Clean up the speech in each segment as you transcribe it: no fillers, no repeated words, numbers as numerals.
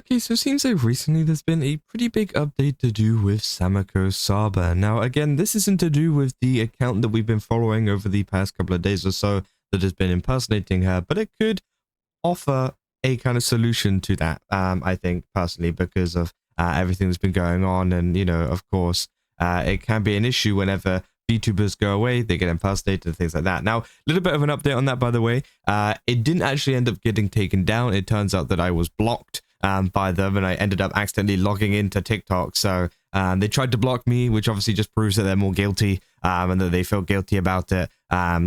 Okay, so it seems like recently there's been a pretty big update to do with Sameko Saba. Now, again, this isn't to do with the account that we've been following over the past couple of days or so that has been impersonating her, but it could offer a kind of solution to that, I think, personally, because of everything that's been going on. And, of course, it can be an issue whenever VTubers go away, they get impersonated and things like that. Now, a little bit of an update on that, by the way. It didn't actually end up getting taken down. It turns out that I was blocked by them, and I ended up accidentally logging into TikTok. So they tried to block me, which obviously just proves that they're more guilty and that they feel guilty about it.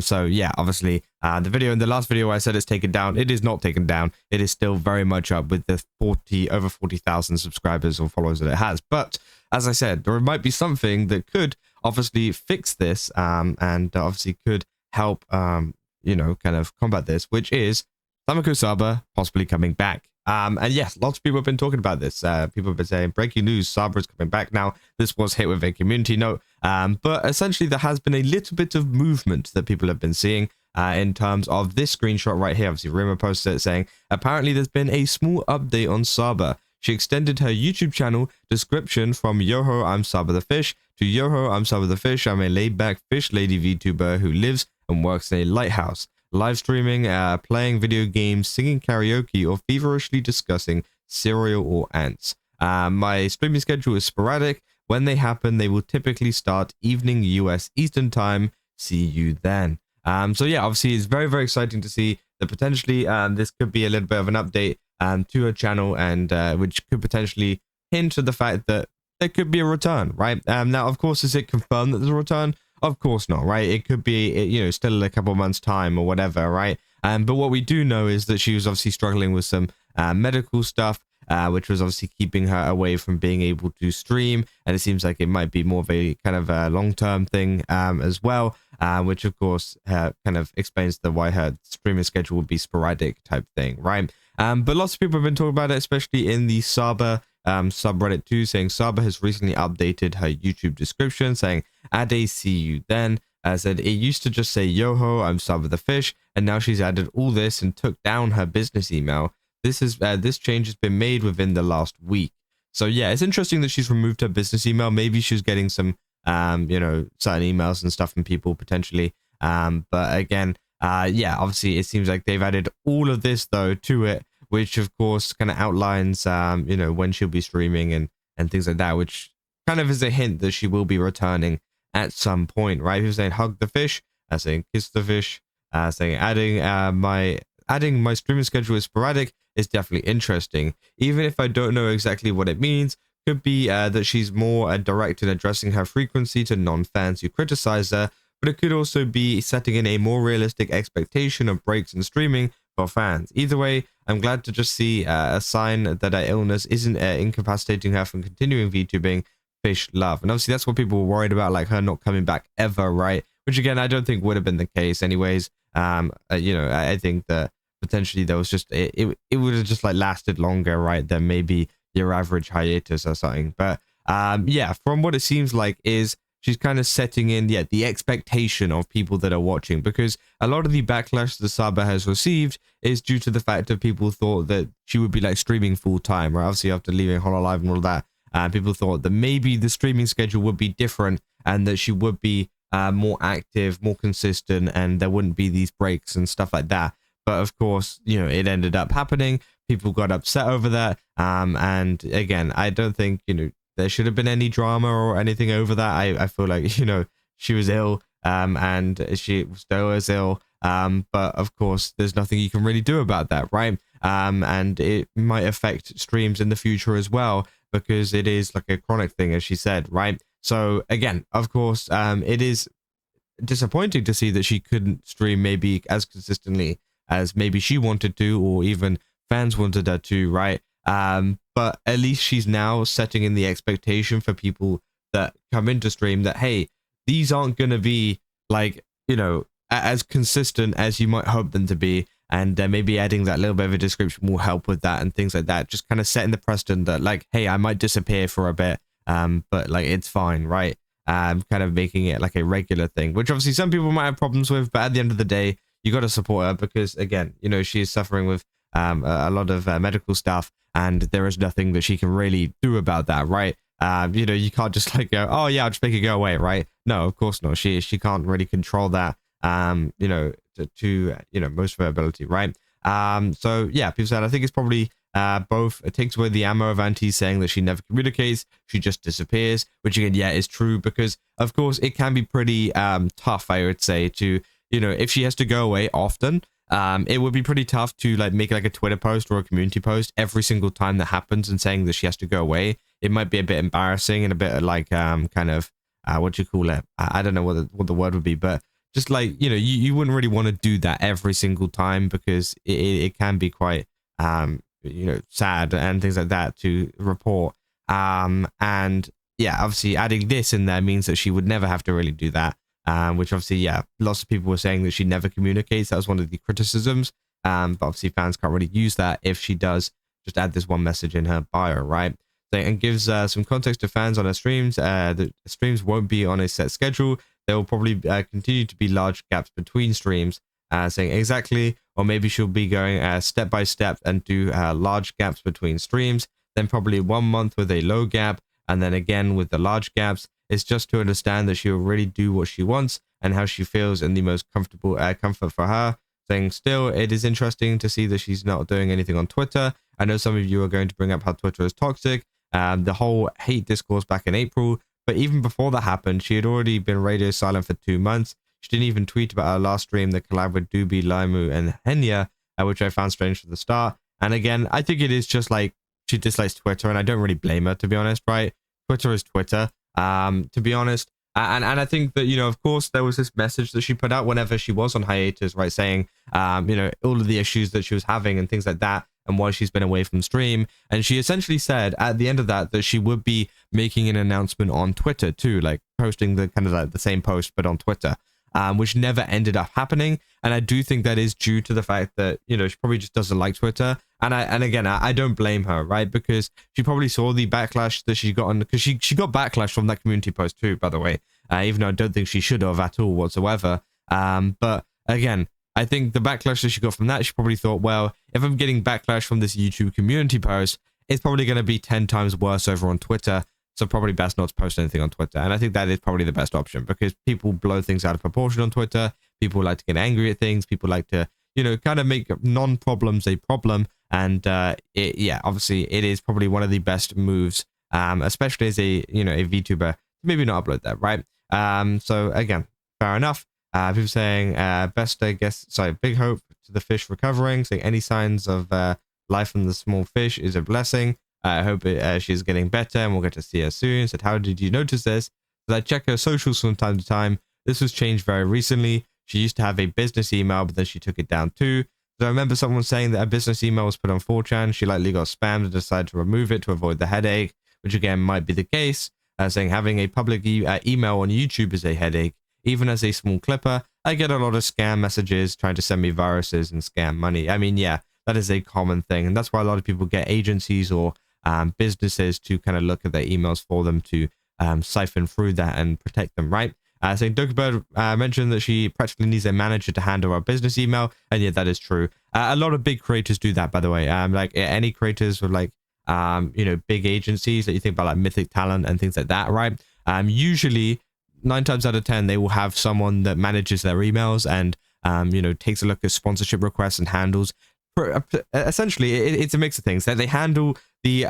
So yeah, obviously in the last video I said it's taken down. It is not taken down. It is still very much up with the over 40,000 subscribers or followers that it has. But as I said, there might be something that could obviously fix this and obviously could help kind of combat this, which is Sameko Saba possibly coming back. And yes, lots of people have been talking about this. People have been saying, breaking news, Saba is coming back. Now, this was hit with a community note, but essentially there has been a little bit of movement that people have been seeing in terms of this screenshot right here. Obviously, Rima posted it saying, apparently there's been a small update on Saba. She extended her YouTube channel description from Yoho, I'm Saba the Fish, to Yoho, I'm Saba the Fish. I'm a laid-back fish lady VTuber who lives and works in a lighthouse. Live streaming, playing video games, singing karaoke, or feverishly discussing cereal or ants. My streaming schedule is sporadic. When they happen, they will typically start evening US Eastern Time. See you then. So yeah, obviously it's very, very exciting to see that potentially this could be a little bit of an update to her channel, and which could potentially hint to the fact that there could be a return, right? Now, of course, is it confirmed that there's a return? Of course not, right? It could be, still a couple of months' time or whatever, right? But what we do know is that she was obviously struggling with some medical stuff, which was obviously keeping her away from being able to stream. And it seems like it might be more of a kind of a long-term thing as well, which, of course, kind of explains why her streaming schedule would be sporadic type thing, right? But lots of people have been talking about it, especially in the Saba subreddit too, saying Saba has recently updated her YouTube description, saying Ade, see you then. Said it used to just say Yoho, I'm Saba the Fish, and now she's added all this and took down her business email. This change has been made within the last week. So yeah, it's interesting that she's removed her business email. Maybe she's getting some certain emails and stuff from people potentially. But again, yeah, obviously it seems like they've added all of this though to it, which of course kind of outlines when she'll be streaming and things like that, which kind of is a hint that she will be returning at some point, right? People saying hug the fish, saying kiss the fish, saying adding my streaming schedule is sporadic is definitely interesting, even if I don't know exactly what it means. Could be that she's more direct in addressing her frequency to non-fans who criticize her, but it could also be setting in a more realistic expectation of breaks in streaming for fans. Either way, I'm glad to just see a sign that her illness isn't incapacitating her from continuing VTubing. Fish love. And obviously that's what people were worried about, like her not coming back ever, right? Which again, I don't think would have been the case anyways. I think that potentially there was just it would have just like lasted longer, right, than maybe your average hiatus or something. But yeah, from what it seems like is she's kind of setting in the expectation of people that are watching, because a lot of the backlash that Saba has received is due to the fact that people thought that she would be like streaming full time, right? Obviously after leaving hololive and all that, people thought that maybe the streaming schedule would be different and that she would be more active, more consistent, and there wouldn't be these breaks and stuff like that. But of course, it ended up happening. People got upset over that. And again, I don't think, there should have been any drama or anything over that. I feel like, she was ill and she still is ill. But of course, there's nothing you can really do about that, right? And it might affect streams in the future as well, because it is like a chronic thing, as she said, right? So again, of course, it is disappointing to see that she couldn't stream maybe as consistently as maybe she wanted to, or even fans wanted her to, right? But at least she's now setting in the expectation for people that come into stream that, hey, these aren't going to be like, as consistent as you might hope them to be. And maybe adding that little bit of a description will help with that and things like that. Just kind of setting the precedent that like, hey, I might disappear for a bit, but like it's fine, right? Kind of making it like a regular thing, which obviously some people might have problems with, but at the end of the day, you got to support her because again, she is suffering with a lot of medical stuff, and there is nothing that she can really do about that, right? You know, you can't just like go, oh yeah, I'll just make it go away, right? No, of course not. She can't really control that, you know, to you know, most of her ability, right? So yeah, people said I think it's probably both. It takes away the ammo of Auntie saying that she never communicates, she just disappears, which again, yeah, is true, because of course it can be pretty tough, I would say, to, you know, if she has to go away often, it would be pretty tough to like make like a Twitter post or a community post every single time that happens and saying that she has to go away. It might be a bit embarrassing and a bit like kind of what do you call it? I don't know what the word would be, but just like, you know, you wouldn't really want to do that every single time, because it can be quite you know, sad and things like that to report. And yeah, obviously adding this in there means that she would never have to really do that. Which obviously, yeah, lots of people were saying that she never communicates. That was one of the criticisms. But obviously fans can't really use that if she does just add this one message in her bio, right? So, and gives some context to fans on her streams. The streams won't be on a set schedule. There will probably continue to be large gaps between streams, saying exactly, or maybe she'll be going step by step and do large gaps between streams, then probably 1 month with a low gap, and then again with the large gaps. It's just to understand that she will really do what she wants and how she feels in the most comfortable comfort for her. Saying still, it is interesting to see that she's not doing anything on Twitter. I know some of you are going to bring up how Twitter is toxic, the whole hate discourse back in April, but even before that happened, she had already been radio silent for 2 months. She didn't even tweet about her last stream, the collab with Doobie, Limu, and Henya, which I found strange from the start. And again, I think it is just like she dislikes Twitter, and I don't really blame her, to be honest, right? Twitter is Twitter. To be honest, and I think that, you know, of course there was this message that she put out whenever she was on hiatus, right, saying you know, all of the issues that she was having and things like that, and why she's been away from stream. And she essentially said at the end of that she would be making an announcement on Twitter too, like posting the kind of like the same post but on Twitter, which never ended up happening. And I do think that is due to the fact that, you know, she probably just doesn't like Twitter. And again, I don't blame her, right? Because she probably saw the backlash that she got on, because she got backlash from that community post too, by the way, even though I don't think she should have at all whatsoever. But again, I think the backlash that she got from that, she probably thought, well, if I'm getting backlash from this YouTube community post, it's probably going to be 10 times worse over on Twitter. So probably best not to post anything on Twitter. And I think that is probably the best option, because people blow things out of proportion on Twitter. People like to get angry at things. People like to, you know, kind of make non-problems a problem. And yeah, obviously it is probably one of the best moves, especially as a, you know, a VTuber, maybe not upload that, right? So again, fair enough. People saying best, I guess, sorry, big hope to the fish recovering, saying any signs of life from the small fish is a blessing. I hope she's getting better and we'll get to see her soon. Said, how did you notice this? Said, I check her socials from time to time. This was changed very recently. She used to have a business email, but then she took it down too. So I remember someone saying that a business email was put on 4chan. She likely got spammed and decided to remove it to avoid the headache, which again might be the case. Saying having a public email on YouTube is a headache. Even as a small clipper, I get a lot of scam messages trying to send me viruses and scam money. I mean, yeah, that is a common thing. And that's why a lot of people get agencies or businesses to kind of look at their emails for them to siphon through that and protect them, right? So Dokabird mentioned that she practically needs a manager to handle our business email, and yeah, that is true. A lot of big creators do that, by the way. Like any creators with like you know, big agencies that you think about, like Mythic Talent and things like that, right? Usually 9 times out of 10 they will have someone that manages their emails and you know, takes a look at sponsorship requests and handles. Essentially, it's a mix of things that they handle the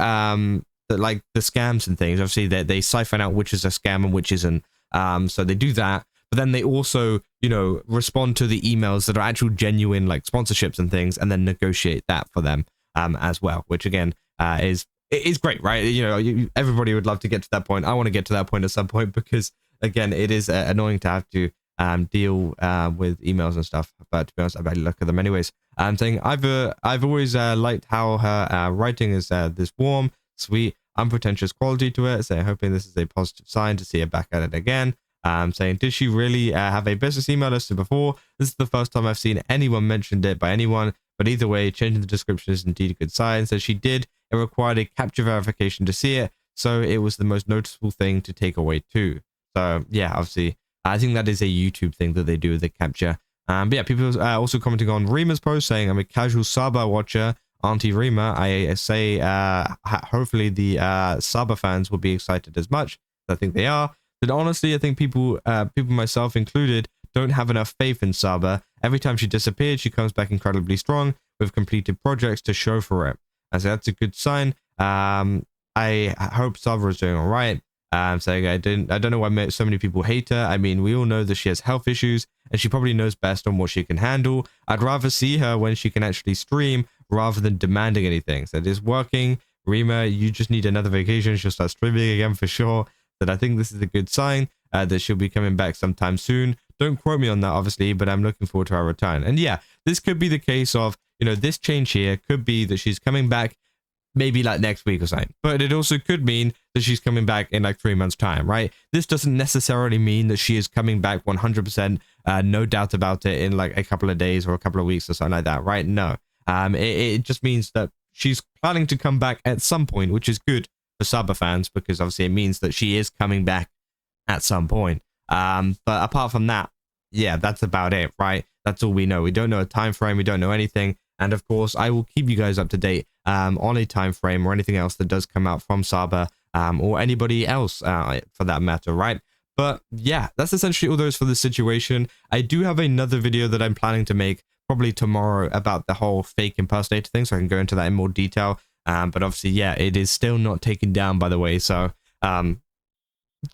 like the scams and things. Obviously, they siphon out which is a scam and which isn't. So they do that, but then they also, you know, respond to the emails that are actual genuine like sponsorships and things, and then negotiate that for them as well. Which again is great, right? You know, everybody would love to get to that point. I want to get to that point at some point, because again, it is annoying to have to deal with emails and stuff. But to be honest, I barely look at them anyways. I'm saying I've always liked how her writing is this warm, sweet, unpretentious quality to it. So hoping this is a positive sign to see her back at it again. Saying, did she really have a business email listed before? This is the first time I've seen anyone mentioned it by anyone. But either way, changing the description is indeed a good sign. So she did. It required a capture verification to see it, so it was the most noticeable thing to take away too. So yeah, obviously, I think that is a YouTube thing that they do with the capture. But yeah, people also commenting on Rima's post saying, I'm a casual Saba watcher, Auntie Rima. I say, hopefully the Saba fans will be excited as much. I think they are. But honestly, I think people myself included, don't have enough faith in Saba. Every time she disappeared, she comes back incredibly strong with completed projects to show for it. And so that's a good sign. I hope Saba is doing all right. Saying I don't know why so many people hate her. I mean, we all know that she has health issues and she probably knows best on what she can handle. I'd rather see her when she can actually stream rather than demanding anything. So it is working. Rima, you just need another vacation. She'll start streaming again for sure. But I think this is a good sign that she'll be coming back sometime soon. Don't quote me on that, obviously, but I'm looking forward to her return. And yeah, this could be the case of, you know, this change here could be that she's coming back maybe like next week or something. But it also could mean that she's coming back in like 3 months' time, right? This doesn't necessarily mean that she is coming back 100%, no doubt about it, in like a couple of days or a couple of weeks or something like that, right? No. It just means that she's planning to come back at some point, which is good for Saba fans, because obviously it means that she is coming back at some point. But apart from that, yeah, that's about it, right? That's all we know. We don't know a time frame. We don't know anything. And of course, I will keep you guys up to date on a time frame or anything else that does come out from Saba or anybody else for that matter, right? But yeah, that's essentially all there is for this situation. I do have another video that I'm planning to make probably tomorrow about the whole fake impersonator thing, so I can go into that in more detail. But obviously, yeah, it is still not taken down, by the way. So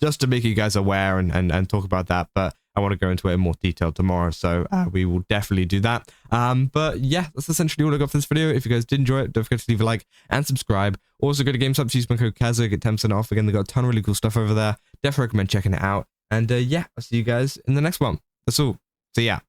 just to make you guys aware and talk about that, but I want to go into it in more detail tomorrow, so we will definitely do that. But yeah, that's essentially all I got for this video. If you guys did enjoy it, don't forget to leave a like and subscribe. Also, go to GameStop, use my code Kazza, get 10% off. Again, they got a ton of really cool stuff over there. Definitely recommend checking it out. And yeah, I'll see you guys in the next one. That's all. See ya.